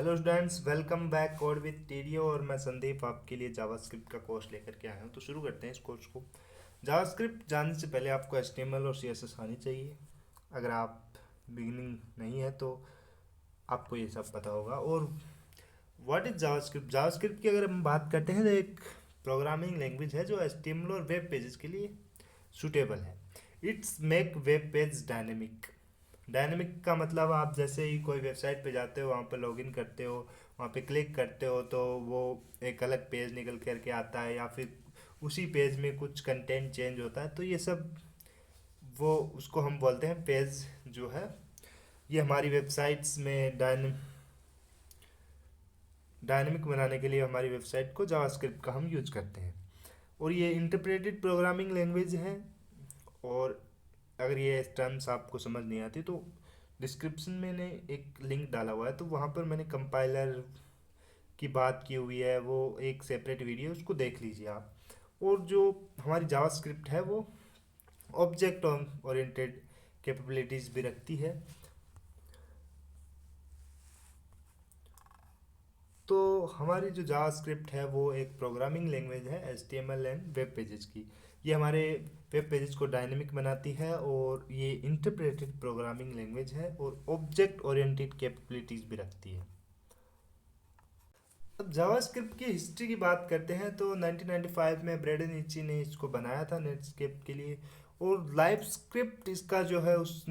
Hello students, welcome back code with TDO. और मैं संदीप आपके लिए जावास्क्रिप्ट का कोर्स लेकर के आया हूं। तो शुरू करते हैं इस कोर्स को। जावास्क्रिप्ट जानने से पहले आपको एचटीएमएल और सीएसएस आनी चाहिए। अगर आप बिगिनिंग नहीं है तो आपको ये सब पता होगा। और व्हाट इज जावास्क्रिप्ट? जावास्क्रिप्ट की अगर हम बात करते हैं तो एक प्रोग्रामिंग लैंग्वेज है जो एचटीएमएल और वेब पेजेस के लिए सूटेबल है। It's make web page dynamic. Dynamic का मतलब आप जैसे ही कोई वेबसाइट पे जाते हो, वहाँ पर लॉगिन करते हो, वहाँ पे क्लिक करते हो तो वो एक अलग पेज निकल करके आता है, या फिर उसी पेज में कुछ कंटेंट चेंज होता है। तो ये सब वो उसको हम बोलते हैं पेज जो है। ये हमारी वेबसाइट्स में डायनेमिक बनाने के लिए हमारी वेबसाइट को जावास्क्रिप्ट का हम यूज करते हैं। और ये इंटरप्रेटेड प्रोग्रामिंग लैंग्वेज है। और अगर ये टर्म्स आपको समझ नहीं आती तो डिस्क्रिप्शन में मैंने एक लिंक डाला हुआ है, तो वहाँ पर मैंने कंपाइलर की बात की हुई है, वो एक सेपरेट वीडियो, उसको देख लीजिए आप। और जो हमारी जावास्क्रिप्ट है वो ऑब्जेक्ट ओरिएंटेड कैपेबिलिटीज़ भी रखती है। तो हमारी जो जावास्क्रिप्ट है वो एक प्रोग्रामिंग लैंग्वेज है एचटीएमएल एंड वेब पेजेस की। ये हमारे वेब पेजेस को डायनेमिक बनाती है, और ये इंटरप्रेटेड प्रोग्रामिंग लैंग्वेज है और ऑब्जेक्ट ओरिएंटेड कैपेबिलिटीज़ भी रखती है। अब जावास्क्रिप्ट की हिस्ट्री की बात करते हैं तो 1995 में ब्रेडन इची ने इसको बनाया था नेटस्केप के लिए। और लाइव स्क्रिप्ट इसका जो है उस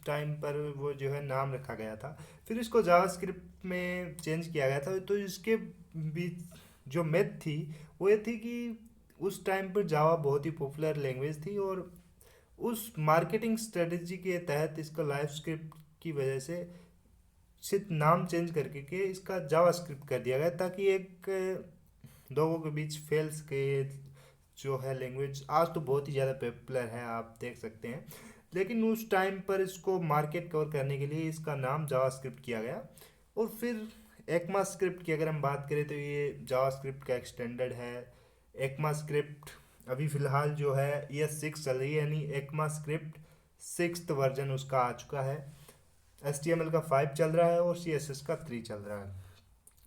टाइम पर वो जो है नाम रखा गया था। फिर इसको जावास्क्रिप्ट में चेंज किया गया था। तो इसके बीच जो मेथ थी वो ये थी कि उस टाइम पर जावा बहुत ही पॉपुलर लैंग्वेज थी, और उस मार्केटिंग स्ट्रेटजी के तहत इसको लाइव स्क्रिप्ट की वजह से सिर्फ नाम चेंज करके के इसका जावास्क्रिप्ट कर दिया गया, ताकि एक लोगों के बीच फैल सके। जो है लैंग्वेज आज तो बहुत ही ज़्यादा पॉपुलर है, आप देख सकते हैं। लेकिन उस टाइम पर इसको मार्केट कवर करने के लिए इसका नाम जावास्क्रिप्ट किया गया। और फिर एक्मा स्क्रिप्ट की अगर हम बात करें तो ये जावास्क्रिप्ट का एक्सटेंडेड है। एक्मा स्क्रिप्ट अभी फ़िलहाल जो है ये 6 चल रही है, यानी एक्मा स्क्रिप्ट 6th वर्जन उसका आ चुका है। HTML का 5 चल रहा है और CSS का 3 चल रहा है।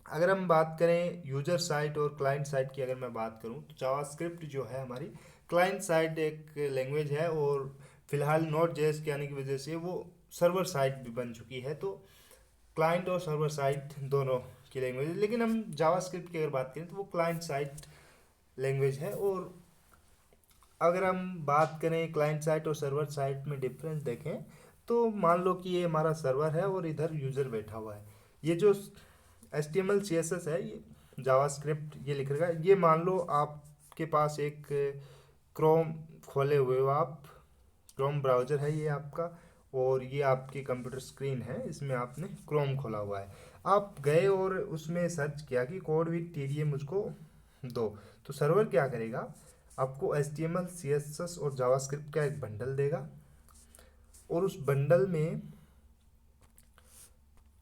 अगर हम बात करें यूजर साइट और क्लाइंट साइट की, अगर मैं बात करूं तो जावास्क्रिप्ट जो है हमारी क्लाइंट साइड एक लैंग्वेज है, और फिलहाल नोट जेएस के आने की वजह से वो सर्वर साइट भी बन चुकी है। तो क्लाइंट और सर्वर साइट दोनों की लैंग्वेज है। लेकिन हम जावास्क्रिप्ट की अगर बात करें तो वो क्लाइंट साइट लैंग्वेज है। और अगर हम बात करें क्लाइंट साइट और सर्वर साइट में डिफरेंस देखें, तो मान लो कि ये हमारा सर्वर है और इधर यूज़र बैठा हुआ है। ये जो HTML CSS है, ये जावास्क्रिप्ट ये लिख रखा है। ये मान लो आपके पास एक क्रोम खोले हुए हो आप, क्रोम ब्राउज़र है ये आपका, और ये आपकी कंप्यूटर स्क्रीन है, इसमें आपने क्रोम खोला हुआ है। आप गए और उसमें सर्च किया कि कोड विद टीडीए मुझको दो। तो सर्वर क्या करेगा, आपको HTML CSS और जावास्क्रिप्ट का एक बंडल देगा, और उस बंडल में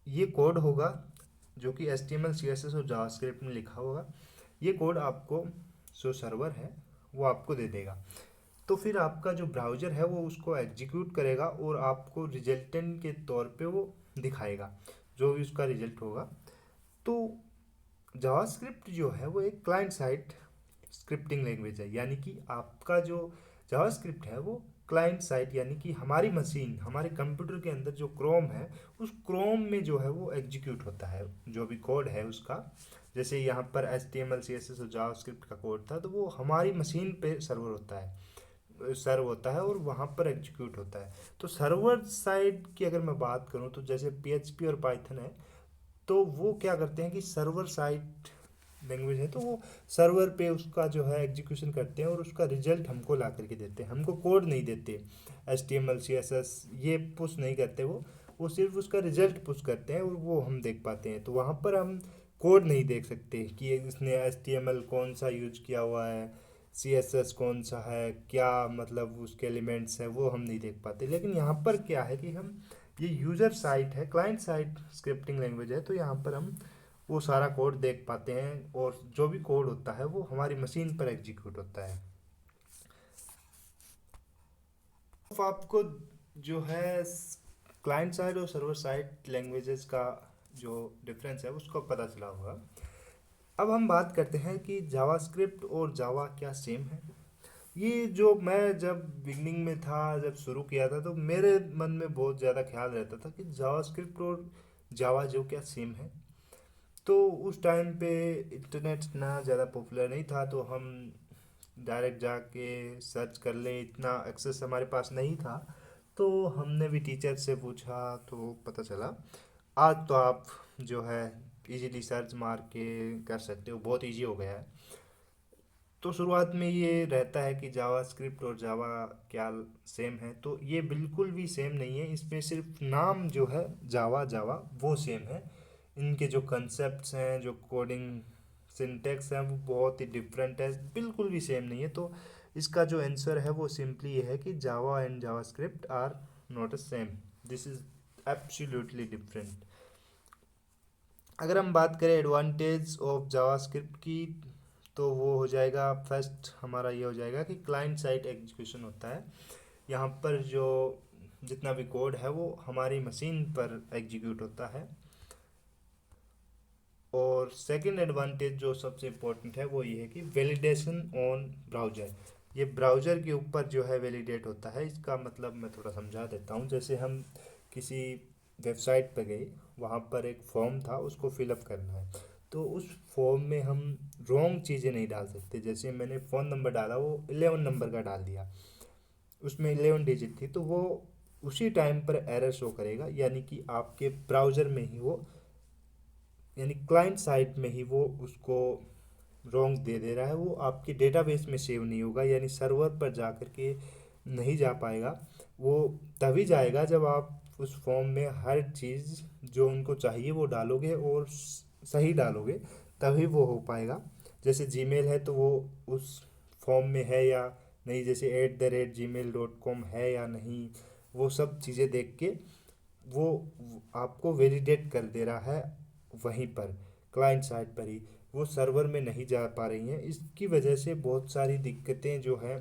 ये कोड होगा जो कि HTML CSS और जावास्क्रिप्ट में लिखा होगा। ये कोड आपको जो सर्वर है वो आपको दे देगा। तो फिर आपका जो ब्राउज़र है वो उसको एग्जीक्यूट करेगा और आपको रिजल्टेंट के तौर पे वो दिखाएगा, जो भी उसका रिजल्ट होगा। तो जावास्क्रिप्ट जो है वो एक क्लाइंट साइड स्क्रिप्टिंग लैंग्वेज है, यानी कि आपका जो जावास्क्रिप्ट है वो क्लाइंट साइड, यानी कि हमारी मशीन, हमारे कंप्यूटर के अंदर जो क्रोम है, उस क्रोम में जो है वो एग्जीक्यूट होता है जो भी कोड है उसका। जैसे यहाँ पर HTML CSS और जावास्क्रिप्ट का कोड था, तो वो हमारी मशीन पे सर्वर होता है, सर्व होता है, और वहाँ पर एग्जीक्यूट होता है। तो सर्वर साइड की अगर मैं बात करूँ तो जैसे PHP और पाइथन है, तो वो क्या करते हैं कि सर्वर साइड लैंग्वेज है, तो वो सर्वर पे उसका जो है एग्जीक्यूशन करते हैं और उसका रिजल्ट हमको ला करके देते हैं। हमको कोड नहीं देते, HTML CSS ये पुश नहीं करते वो सिर्फ उसका रिजल्ट पुश करते हैं और वो हम देख पाते हैं। तो वहाँ पर हम कोड नहीं देख सकते कि इसने HTML कौन सा यूज किया हुआ है, CSS कौन सा है, क्या मतलब उसके एलिमेंट्स हैं, वो हम नहीं देख पाते। लेकिन यहाँ पर क्या है कि हम, ये यूज़र साइट है, क्लाइंट साइड स्क्रिप्टिंग लैंग्वेज है, तो यहाँ पर हम वो सारा कोड देख पाते हैं, और जो भी कोड होता है वो हमारी मशीन पर एग्जीक्यूट होता है। आपको जो है क्लाइंट साइड और सर्वर साइड लैंग्वेजेस का जो डिफरेंस है उसको पता चला होगा। अब हम बात करते हैं कि जावास्क्रिप्ट और जावा क्या सेम है। ये जो मैं जब बिगनिंग में था, जब शुरू किया था, तो मेरे मन में बहुत ज़्यादा ख्याल रहता था कि जावास्क्रिप्ट और जावा जो क्या सेम है। तो उस टाइम पे इंटरनेट इतना ज़्यादा पॉपुलर नहीं था, तो हम डायरेक्ट जाके सर्च कर लें, इतना एक्सेस हमारे पास नहीं था। तो हमने भी टीचर से पूछा तो पता चला। आज तो आप जो है इजीली सर्च मार के कर सकते हो, बहुत इजी हो गया है। तो शुरुआत में ये रहता है कि जावास्क्रिप्ट और जावा क्या सेम है, तो ये बिल्कुल भी सेम नहीं है। इसमें सिर्फ नाम जो है जावा जावा वो सेम है। इनके जो कंसेप्ट्स हैं, जो कोडिंग सिंटेक्स हैं, वो बहुत ही डिफरेंट है, बिल्कुल भी सेम नहीं है। तो इसका जो आंसर है वो सिंपली ये है कि Java and JavaScript are not a same, this is absolutely different. अगर हम बात करें एडवांटेज ऑफ जावास्क्रिप्ट की, तो वो हो जाएगा, फर्स्ट हमारा ये हो जाएगा कि क्लाइंट साइड एग्जीक्यूशन होता है। यहाँ पर जो जितना भी कोड है वो हमारी मशीन पर एग्जीक्यूट होता है। और सेकंड एडवांटेज जो सबसे इम्पोर्टेंट है वो ये है कि वैलिडेशन ऑन ब्राउज़र। ये ब्राउज़र के ऊपर जो है वैलिडेट होता है। इसका मतलब मैं थोड़ा समझा देता हूँ। जैसे हम किसी वेबसाइट पर गए, वहाँ पर एक फॉर्म था, उसको फिलअप करना है, तो उस फॉर्म में हम रॉन्ग चीज़ें नहीं डाल सकते। जैसे मैंने फ़ोन नंबर डाला, वो 11 नंबर का डाल दिया, उसमें 11 डिजिट थी, तो वो उसी टाइम पर एरर शो करेगा, यानी कि आपके ब्राउज़र में ही वो, यानी क्लाइंट साइट में ही वो उसको रॉन्ग दे रहा है। वो आपके डेटाबेस में सेव नहीं होगा, यानी सर्वर पर जा कर के नहीं जा पाएगा। वो तभी जाएगा जब आप उस फॉर्म में हर चीज़ जो उनको चाहिए वो डालोगे और सही डालोगे, तभी वो हो पाएगा। जैसे जीमेल है तो वो उस फॉर्म में है या नहीं, जैसे @gmail.com है या नहीं, वो सब चीज़ें देख के वो आपको वैलिडेट कर दे रहा है वहीं पर, क्लाइंट साइड पर ही। वो सर्वर में नहीं जा पा रही हैं। इसकी वजह से बहुत सारी दिक्कतें जो हैं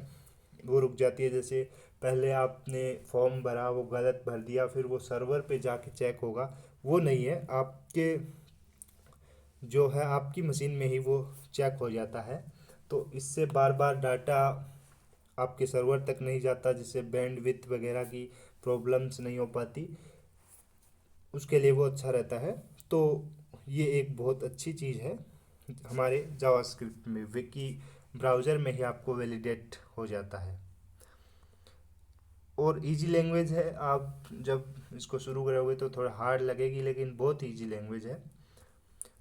वो रुक जाती है। जैसे पहले आपने फॉर्म भरा, वो गलत भर दिया, फिर वो सर्वर पे जाके चेक होगा, वो नहीं है। आपके जो है आपकी मशीन में ही वो चेक हो जाता है। तो इससे बार बार डाटा आपके सर्वर तक नहीं जाता, जिससे बैंडविड्थ वगैरह की प्रॉब्लम्स नहीं हो पाती। उसके लिए वो अच्छा रहता है। तो ये एक बहुत अच्छी चीज़ है हमारे जावास्क्रिप्ट में, विकी ब्राउज़र में ही आपको वैलिडेट हो जाता है। और इजी लैंग्वेज है। आप जब इसको शुरू करोगे तो थोड़ा हार्ड लगेगी, लेकिन बहुत इजी लैंग्वेज है।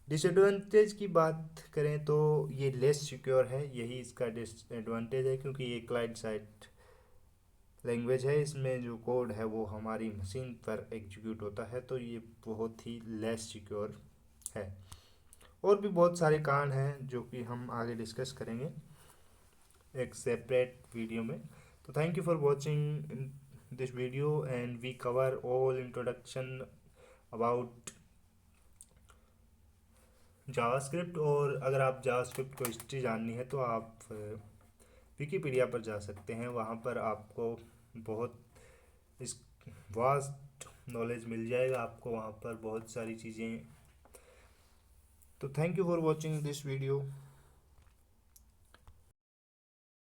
डिसएडवांटेज की बात करें तो ये लेस सिक्योर है, यही इसका डिसएडवांटेज है, क्योंकि ये क्लाइंट साइड लैंग्वेज है। इसमें जो कोड है वो हमारी मशीन पर एग्जीक्यूट होता है, तो ये बहुत ही लेस सिक्योर है। और भी बहुत सारे कारण हैं जो कि हम आगे डिस्कस करेंगे एक सेपरेट वीडियो में। तो thank you for watching this video and we cover all introduction about JavaScript. और अगर आप जावास्क्रिप्ट को हिस्ट्री जाननी है तो आप विकीपीडिया पर जा सकते हैं, वहाँ पर आपको बहुत इस वास्ट नॉलेज मिल जाएगा। आपको वहाँ पर बहुत सारी चीज़ें। तो thank you for watching this video.